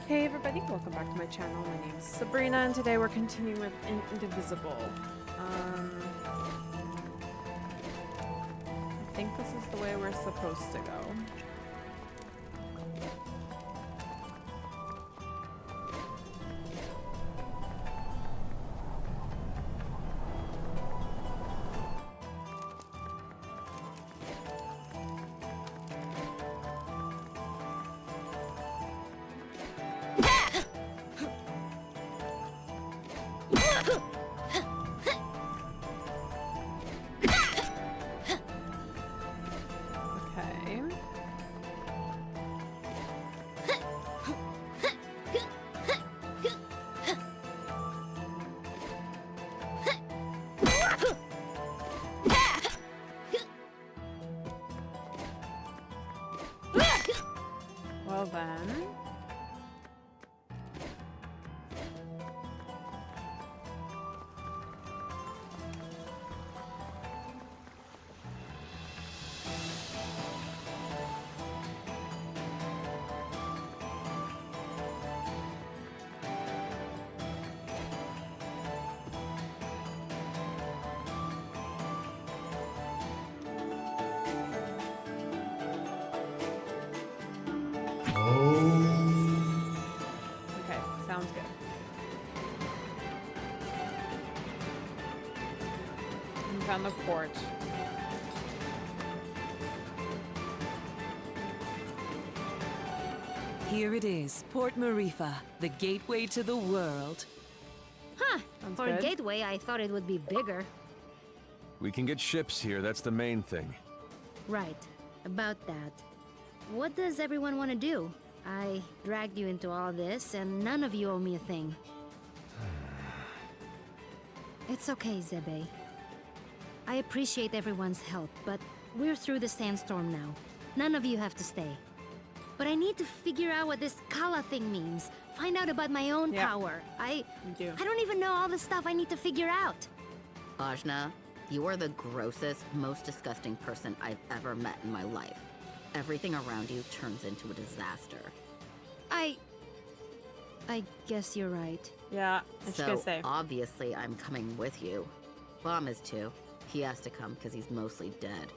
Hey everybody, welcome back to my channel. My name's Sabrina and today we're continuing with Indivisible. I think this is the way we're supposed to go. Okay. Well then. Okay, sounds good. We found the port. Here it is, Port Marifa, the gateway to the world. Huh. Sounds For good. a gateway, I thought it would be bigger. We can get ships here, that's the main thing. Right. About that. What does everyone want to do? I dragged you into all this, and none of you owe me a thing. It's okay, Zebe. I appreciate everyone's help, but we're through the sandstorm now. None of you have to stay. But I need to figure out what this Kala thing means. Find out about my own Yeah. power. You do. I don't even know all the stuff I need to figure out. Ajna, you are the grossest, most disgusting person I've ever met in my life. Everything around you turns into a disaster. I guess you're right. Yeah, I was So, gonna say. obviously, I'm coming with you. Bomb is too. He has to come because he's mostly dead.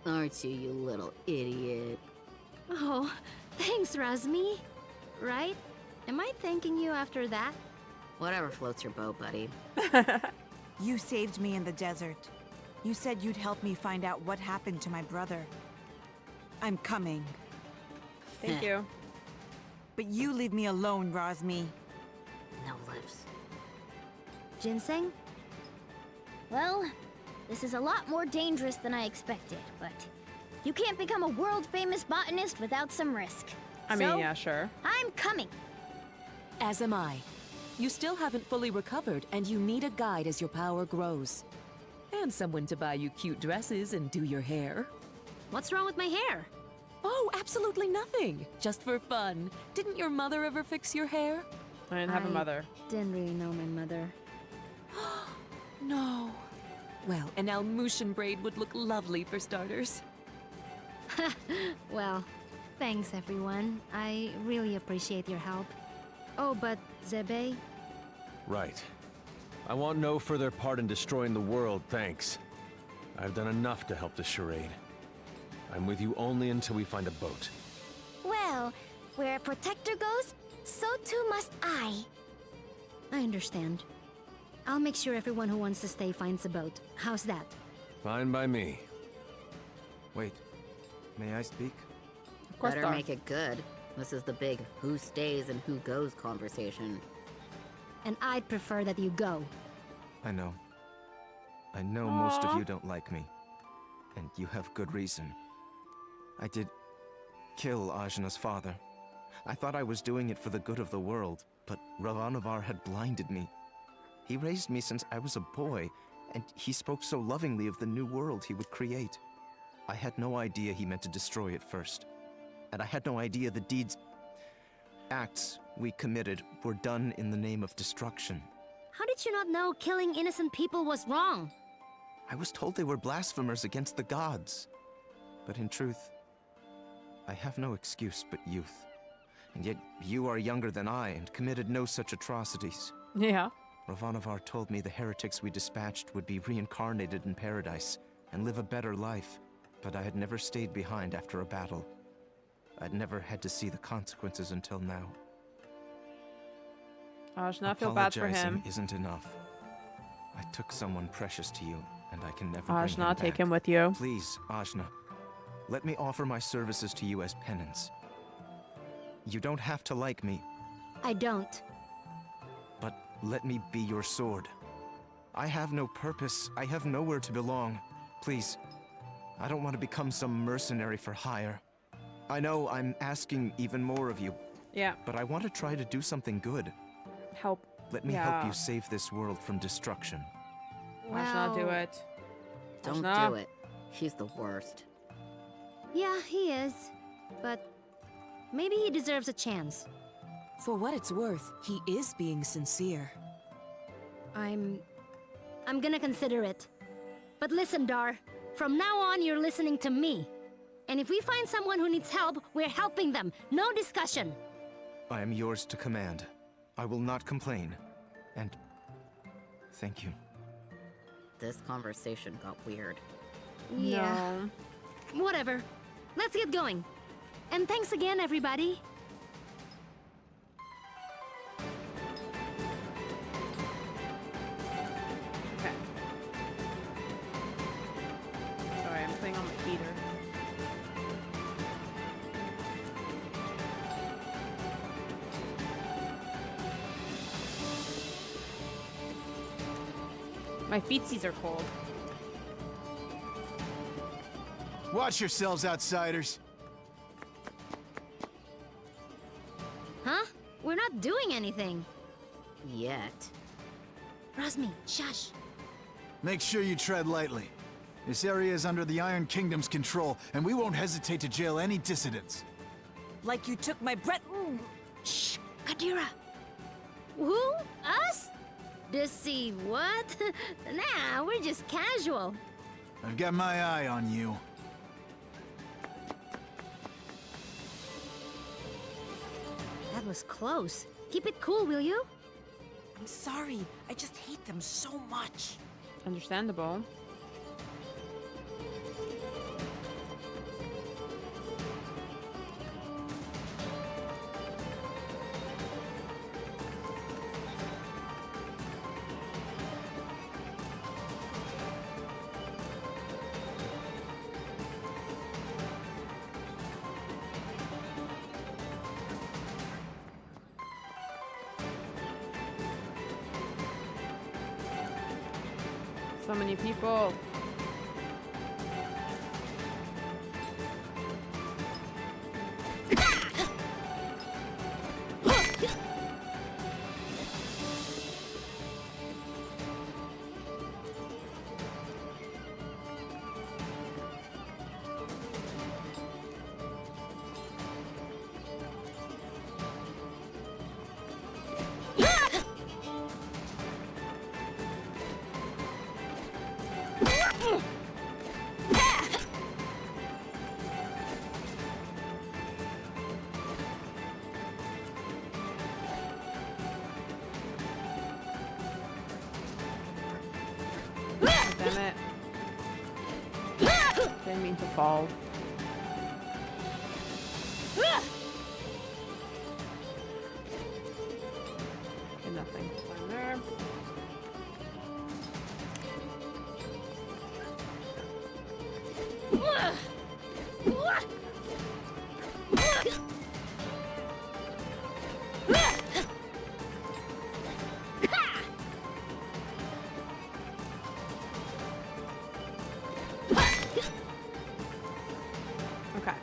Aren't you, you little idiot? Oh, thanks, Razmi. Right? Am I thanking you after that? Whatever floats your boat, buddy. You saved me in the desert. You said you'd help me find out what happened to my brother. I'm coming. Thank you. But you leave me alone, Razmi. No lips. Ginseng? Well, this is a lot more dangerous than I expected, but you can't become a world-famous botanist without some risk. I mean, So, yeah, sure. I'm coming. As am I. You still haven't fully recovered, and you need a guide as your power grows. And someone to buy you cute dresses and do your hair. What's wrong with my hair? Oh, absolutely nothing. Just for fun. Didn't your mother ever fix your hair? I didn't have a I- mother. Didn't really know my mother. No. Well, an Almushan braid would look lovely for starters. Well, thanks everyone. I really appreciate your help. Oh, but Zebe? Right. I want no further part in destroying the world, thanks. I've done enough to help the charade. I'm with you only until we find a boat. Well, where a protector goes, so too must I. I understand. I'll make sure everyone who wants to stay finds a boat. How's that? Fine by me. Wait, may I speak? Of course, Better Thor. make it good. This is the big who stays and who goes conversation. And I'd prefer that you go. I know. I know most Aw. of you don't like me. And you have good reason. I did kill Ajna's father. I thought I was doing it for the good of the world, but Ravanavar had blinded me. He raised me since I was a boy, and he spoke so lovingly of the new world he would create. I had no idea he meant to destroy it first. And I had no idea the acts we committed were done in the name of destruction. How did you not know killing innocent people was wrong? I was told they were blasphemers against the gods. But in truth, I have no excuse but youth. And yet you are younger than I and committed no such atrocities. Yeah. Ravanavar told me the heretics we dispatched would be reincarnated in paradise and live a better life, but I had never stayed behind after a battle. I'd never had to see the consequences until now. Ajna, I feel bad for him. Apologizing isn't enough. I took someone precious to you, and I can never bring him Ajna, back. take him with you. Please, Ajna, let me offer my services to you as penance. You don't have to like me, I don't. but let me be your sword. I have no purpose. I have nowhere to belong. Please, I don't want to become some mercenary for hire. I know I'm asking even more of you, Yeah. but I want to try to do something good. Help. Let me Yeah. help you save this world from destruction. Ajna, do it. Don't Ajna. do it. He's the worst. Yeah, he is. But maybe he deserves a chance. For what it's worth, he is being sincere. I'm gonna consider it. But listen, Dar. From now on, you're listening to me. And if we find someone who needs help, we're helping them. No discussion. I am yours to command. I will not complain. And thank you. This conversation got weird. Yeah. No. Whatever. Let's get going. And thanks again, everybody. Okay. Sorry, I'm playing on the heater. My feetsies are cold. Watch yourselves, outsiders. Huh? We're not doing anything. Yet. Rosmi, shush. Make sure you tread lightly. This area is under the Iron Kingdom's control, and we won't hesitate to jail any dissidents. Like you took my breath. Shh, Kadira. Who? Us? Deceive what? Nah, we're just casual. I've got my eye on you. That was close. Keep it cool, will you? I'm sorry. I just hate them so much. Understandable. So many people. Damn it. Didn't mean to fall. Okay, nothing. Fine there. Okay.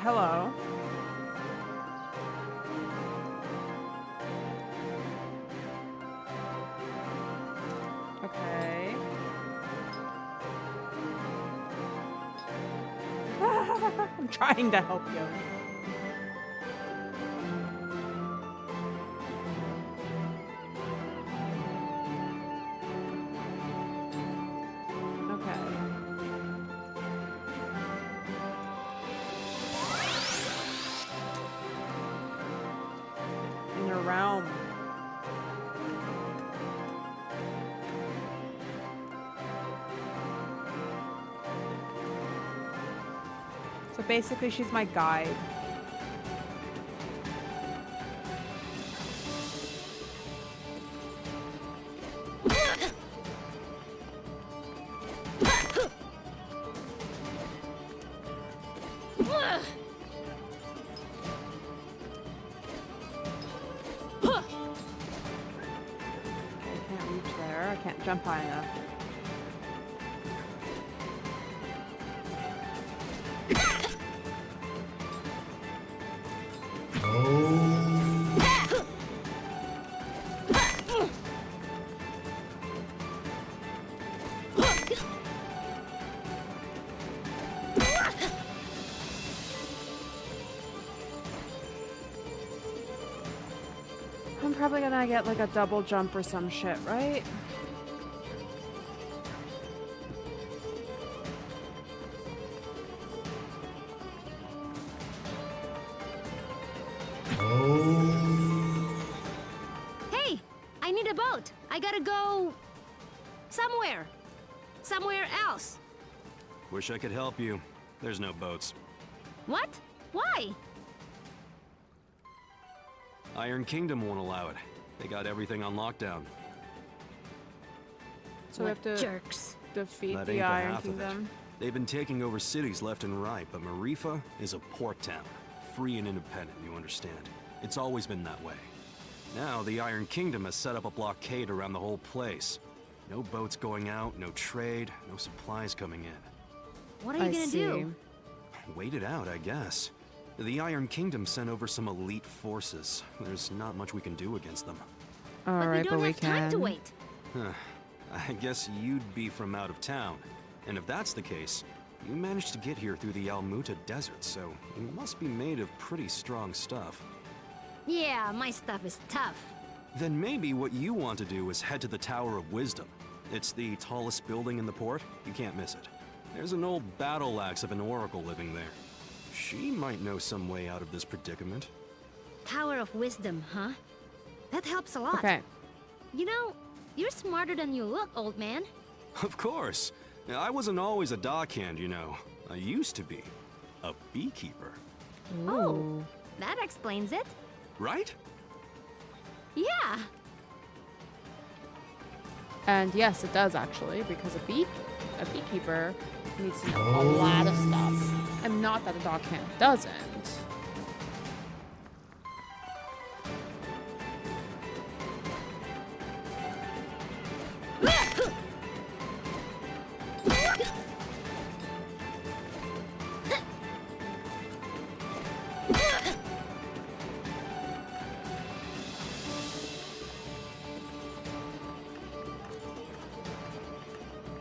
Hello. Okay. I'm trying to help you. realm. So basically, she's my guide. Jump high enough. I'm probably gonna get like a double jump or some shit, right? Hey, I need a boat. I gotta go somewhere. Somewhere else. Wish I could help you. There's no boats. What? Why? Iron Kingdom won't allow it. They got everything on lockdown. So we have to Jerks. defeat That the ain't the Iron half of it. Kingdom. They've been taking over cities left and right, but Marifa is a port town. Free and independent, you understand. It's always been that way. Now, the Iron Kingdom has set up a blockade around the whole place. No boats going out, no trade, no supplies coming in. What are you gonna do? Wait it out, I guess. The Iron Kingdom sent over some elite forces. There's not much we can do against them. But we Alright, don't but we have time to can. wait. I guess you'd be from out of town. And if that's the case, you managed to get here through the Almuta Desert, so you must be made of pretty strong stuff. Yeah, my stuff is tough. Then maybe what you want to do is head to the Tower of Wisdom. It's the tallest building in the port. You can't miss it. There's an old battle axe of an oracle living there. She might know some way out of this predicament. Tower of Wisdom, huh? That helps a lot. Okay. You know, you're smarter than you look, old man. Of course. I wasn't always a dockhand, you know. I used to be a beekeeper. Oh, that explains it. Right? Yeah. And yes, it does actually, because a beekeeper needs to know a lot of stuff. And not that a dockhand doesn't.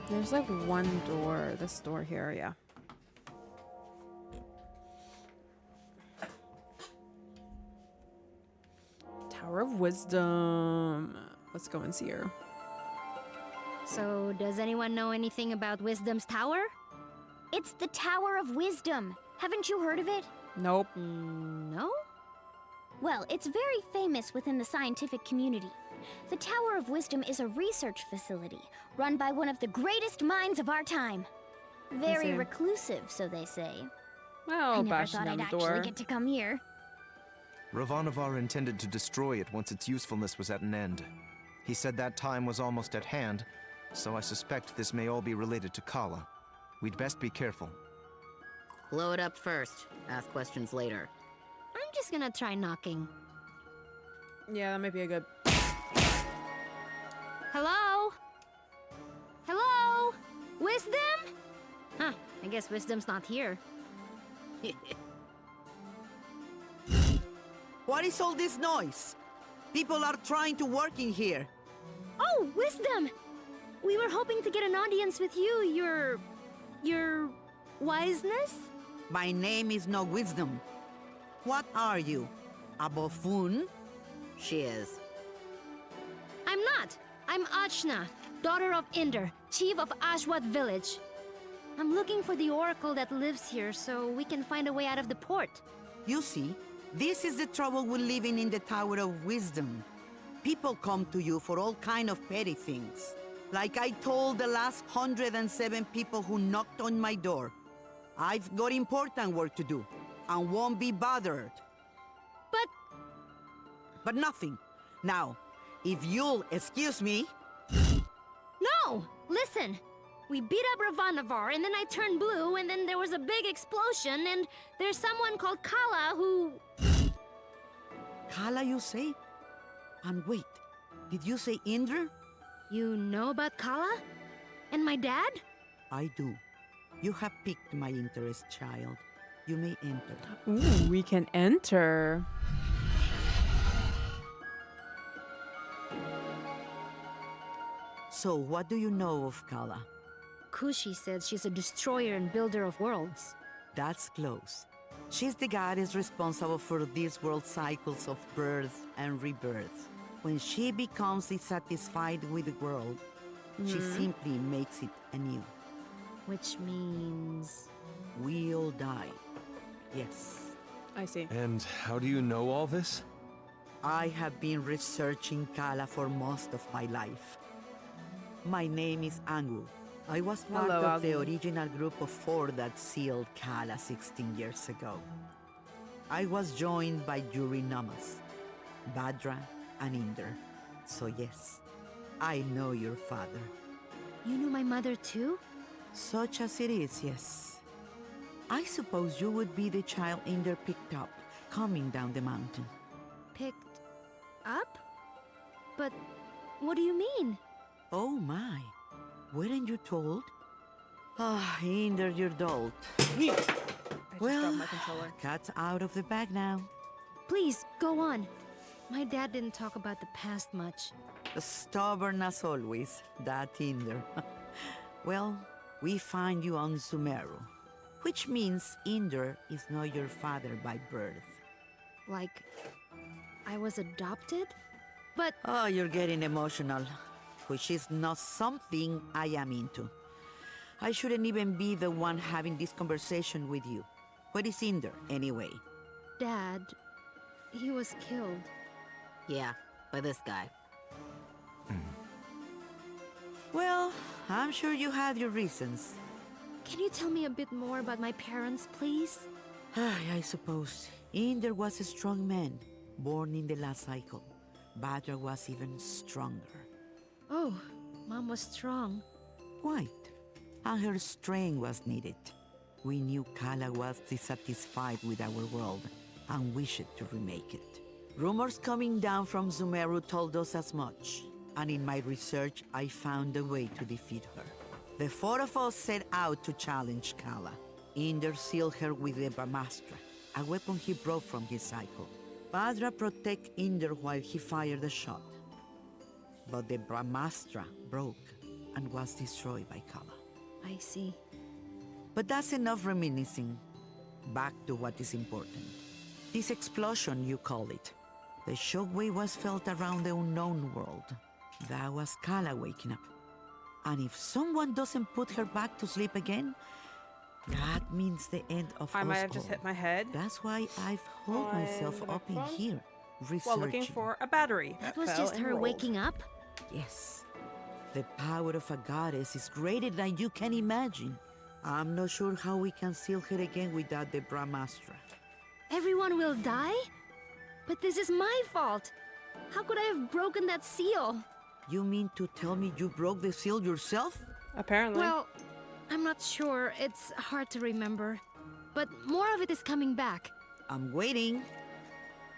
There's like one door, this door here, yeah. Tower of Wisdom. Let's go and see her. So, does anyone know anything about Wisdom's Tower? It's the Tower of Wisdom. Haven't you heard of it? Nope. No? Well, it's very famous within the scientific community. The Tower of Wisdom is a research facility run by one of the greatest minds of our time. Very see. reclusive, so they say. Well, I never bash thought down I'd the actually door. get to come here. Ravanavar intended to destroy it once its usefulness was at an end. He said that time was almost at hand, so I suspect this may all be related to Kala. We'd best be careful. Blow it up first. Ask questions later. I'm just gonna try knocking. Yeah, that might be a good... Hello? Hello? Wisdom? Huh, I guess Wisdom's not here. What is all this noise? People are trying to work in here. Oh, Wisdom! We were hoping to get an audience with you, your wiseness? My name is no Wisdom. What are you? A buffoon? She is. I'm not. I'm Ajna, daughter of Inder, chief of Ashwat village. I'm looking for the oracle that lives here so we can find a way out of the port. You see, This is the trouble with living in the Tower of Wisdom. People come to you for all kind of petty things. Like I told the last 107 people who knocked on my door. I've got important work to do, and won't be bothered. But nothing. Now, if you'll excuse me... No! Listen! We beat up Ravanavar, and then I turned blue, and then there was a big explosion, and there's someone called Kala who... Kala, you say? And wait, did you say Indra? You know about Kala? And my dad? I do. You have piqued my interest, child. You may enter. Ooh, we can enter. So, what do you know of Kala? Kushi said she's a destroyer and builder of worlds. That's close. She's the goddess responsible for these world cycles of birth and rebirth. When she becomes dissatisfied with the world, she simply makes it anew. Which means... We all die. Yes. I see. And how do you know all this? I have been researching Kala for most of my life. My name is Angu. I was part Hello, of the Angu. original group of 4 that sealed Kala 16 years ago. I was joined by Yuri Namas, Badra, and Inder. So yes, I know your father. You knew my mother too? Such as it is, yes. I suppose you would be the child Inder picked up, coming down the mountain. Picked up? But what do you mean? Oh my, weren't you told? Ah, Inder, you're dolt. Well, my controller. cat's out of the bag now. Please, go on. My dad didn't talk about the past much. Stubborn as always, that Inder. Well, we find you on Sumeru, which means Inder is not your father by birth. Like, I was adopted? But Oh, you're getting emotional, which is not something I am into. I shouldn't even be the one having this conversation with you. Where is Inder, anyway? Dad, he was killed. Yeah, by this guy. Well, I'm sure you had your reasons. Can you tell me a bit more about my parents, please? I suppose. Inder was a strong man, born in the last cycle. Badra was even stronger. Oh, Mom was strong. Quite. And her strength was needed. We knew Kala was dissatisfied with our world and wished to remake it. Rumors coming down from Sumeru told us as much, and in my research I found a way to defeat her. The 4 of us set out to challenge Kala. Inder sealed her with the Brahmastra, a weapon he brought from his cycle. Badra protected Inder while he fired the shot. But the Brahmastra broke and was destroyed by Kala. I see. But that's enough reminiscing. Back to what is important. This explosion, you call it. The shockwave was felt around the unknown world. That was Kala waking up. And if someone doesn't put her back to sleep again, that means the end of I us might have just all. hit my head. That's why I've holed myself Find up in microphone? here, researching. While looking for a battery. That was fell just and her rolled. waking up? Yes. The power of a goddess is greater than you can imagine. I'm not sure how we can seal her again without the Brahmastra. Everyone will die? But this is my fault. How could I have broken that seal? You mean to tell me you broke the seal yourself? Apparently. Well, I'm not sure. It's hard to remember. But more of it is coming back. I'm waiting.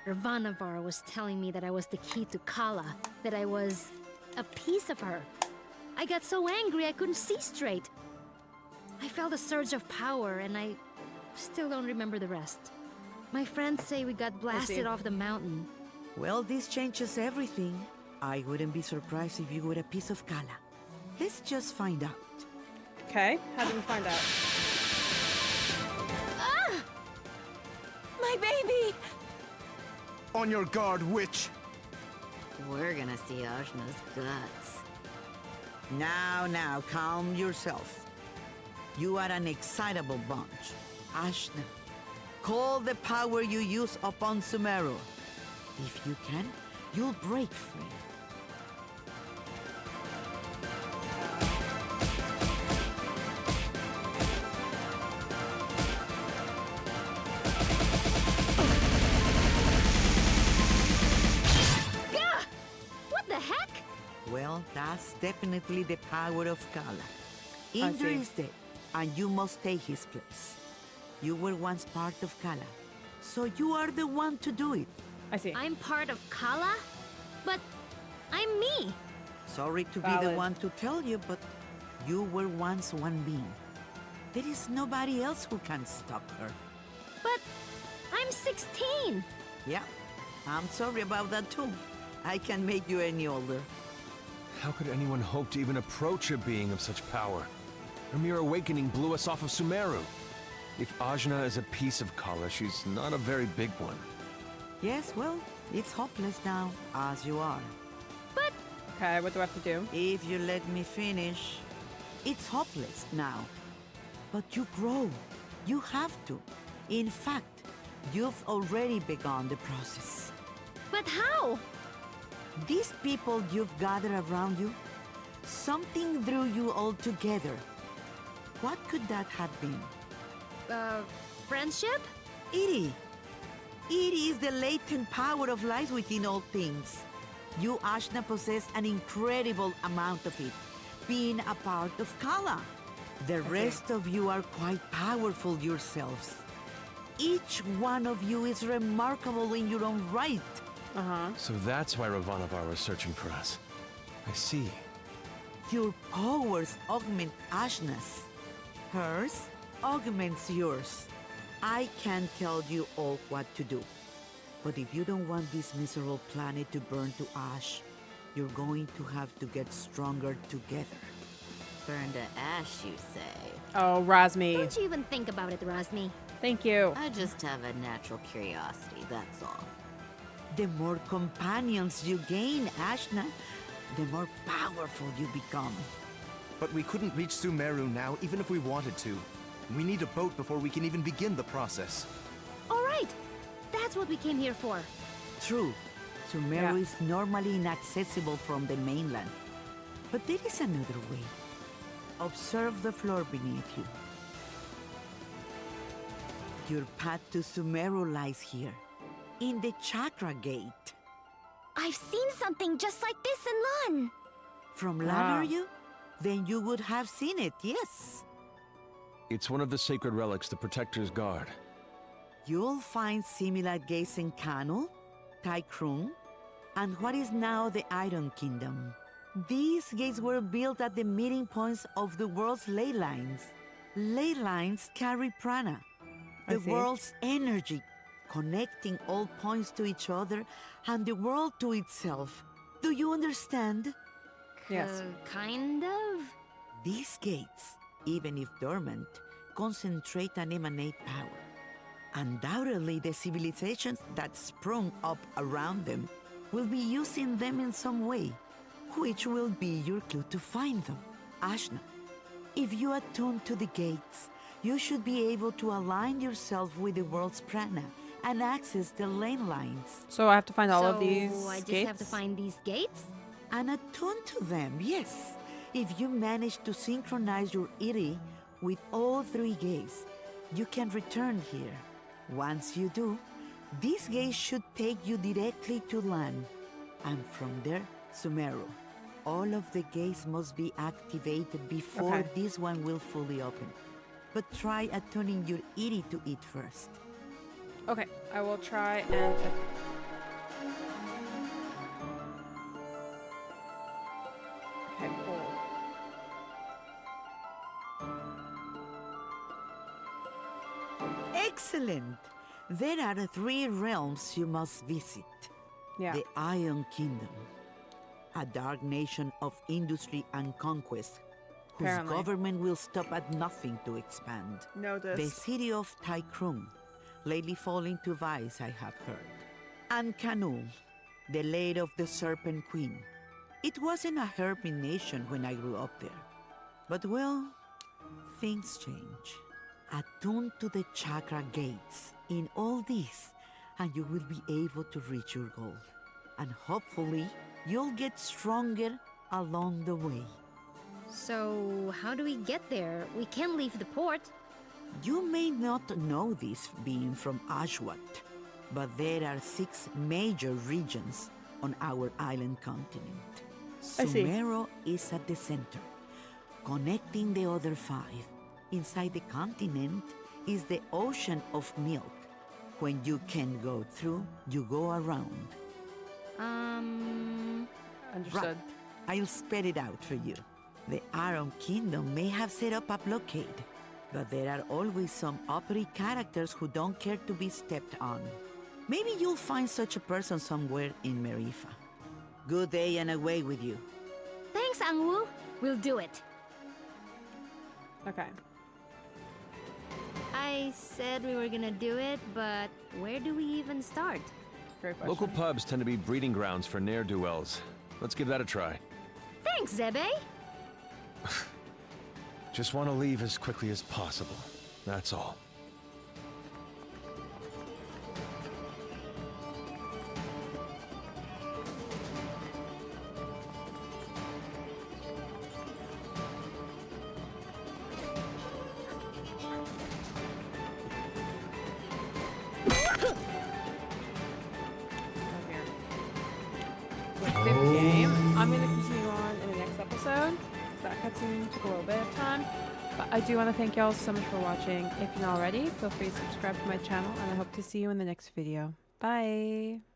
Ravanavar was telling me that I was the key to Kala, that I was a piece of her. I got so angry I couldn't see straight. I felt a surge of power, and I still don't remember the rest. My friends say we got blasted off the mountain. Well, this changes everything. I wouldn't be surprised if you were a piece of Kala. Let's just find out. Okay, how do we find out? Ah! My baby! On your guard, witch! We're gonna see Ajna's guts. Now, calm yourself. You are an excitable bunch. Ajna, Call the power you use upon Sumeru. If you can, you'll break free. Gah! What the heck? Well, that's definitely the power of Kala. Indra see. is dead, and you must take his place. You were once part of Kala, so you are the one to do it. I see. I'm part of Kala? But I'm me. Sorry to be the Valid. one to tell you, but you were once one being. There is nobody else who can stop her. But I'm 16. Yeah, I'm sorry about that too. I can make you any older. How could anyone hope to even approach a being of such power? Her mere awakening blew us off of Sumeru. If Ajna is a piece of Kala, she's not a very big one. Yes, well, it's hopeless now, as you are. But Okay, what do I have to do? If you let me finish, it's hopeless now. But you grow. You have to. In fact, you've already begun the process. but how? These people you've gathered around you, something drew you all together. What could that have been? Friendship? Iri. Iri is the latent power of life within all things. You, Ajna, possess an incredible amount of it, being a part of Kala. The rest of you are quite powerful yourselves. Each one of you is remarkable in your own right. So that's why Ravanavar was searching for us. I see. Your powers augment Ajna's. Hers augments yours. I can't tell you all what to do. But if you don't want this miserable planet to burn to ash, you're going to have to get stronger together. Burn to ash, you say? Oh, Razmi. Don't you even think about it, Razmi. Thank you. I just have a natural curiosity, that's all. The more companions you gain, Ajna, the more powerful you become. But we couldn't reach Sumeru now, even if we wanted to. We need a boat before we can even begin the process. All right. That's what we came here for. True, Sumeru is normally inaccessible from the mainland. But there is another way. Observe the floor beneath you. Your path to Sumeru lies here, in the Chakra Gate. I've seen something just like this in Lun. From Wow. Lan, are you? Then you would have seen it, yes. It's one of the sacred relics the Protector's guard. You'll find similar gates in Kanu, Taikrung, and what is now the Iron Kingdom. These gates were built at the meeting points of the world's ley lines. Ley lines carry prana, I the see. world's energy, connecting all points to each other and the world to itself. Do you understand? Yes. Kind of? These gates, even if dormant, concentrate and emanate power. Undoubtedly, the civilizations that sprung up around them will be using them in some way, which will be your clue to find them. Ajna, if you attune to the gates, you should be able to align yourself with the world's prana and access the lane lines. So I have to find all of So these I just gates? have to find these gates? And attune to them, yes. If you manage to synchronize your Iri with all three gates, you can return here. Once you do, these gates should take you directly to Lan, and from there, Sumeru. All of the gates must be activated before Okay. this one will fully open. But try attuning your Iri to it first. Okay, I will try and... Okay, cool. Excellent! There are three realms you must visit. Yeah. The Iron Kingdom, a dark nation of industry and conquest, whose Apparently. government will stop at nothing to expand. Notice. The city of Taikrung, lately falling to vice, I have heard. And Kanu, the lair of the Serpent Queen. It wasn't a hermit nation when I grew up there. But well, things change. Attune to the chakra gates in all this, and you will be able to reach your goal. And hopefully, you'll get stronger along the way. So, how do we get there? We can't leave the port. You may not know this being from Ashwat, but there are 6 major regions on our island continent. I see. Sumero is at the center, connecting the other 5. Inside the continent is the ocean of milk. When you can't go through, you go around. Understood. Right. I'll spell it out for you. The Aron Kingdom may have set up a blockade, but there are always some uppity characters who don't care to be stepped on. Maybe you'll find such a person somewhere in Marifa. Good day and away with you. Thanks, Angwu. We'll do it. Okay. I said we were gonna do it, but where do we even start? Great question. Local pubs tend to be breeding grounds for ne'er-do-wells. Let's give that a try. Thanks, Zebe. Just want to leave as quickly as possible. That's all. Save the game. I'm going to continue on in the next episode. So that cutscene took a little bit of time. But I do want to thank y'all so much for watching. If you're not already, feel free to subscribe to my channel, and I hope to see you in the next video. Bye!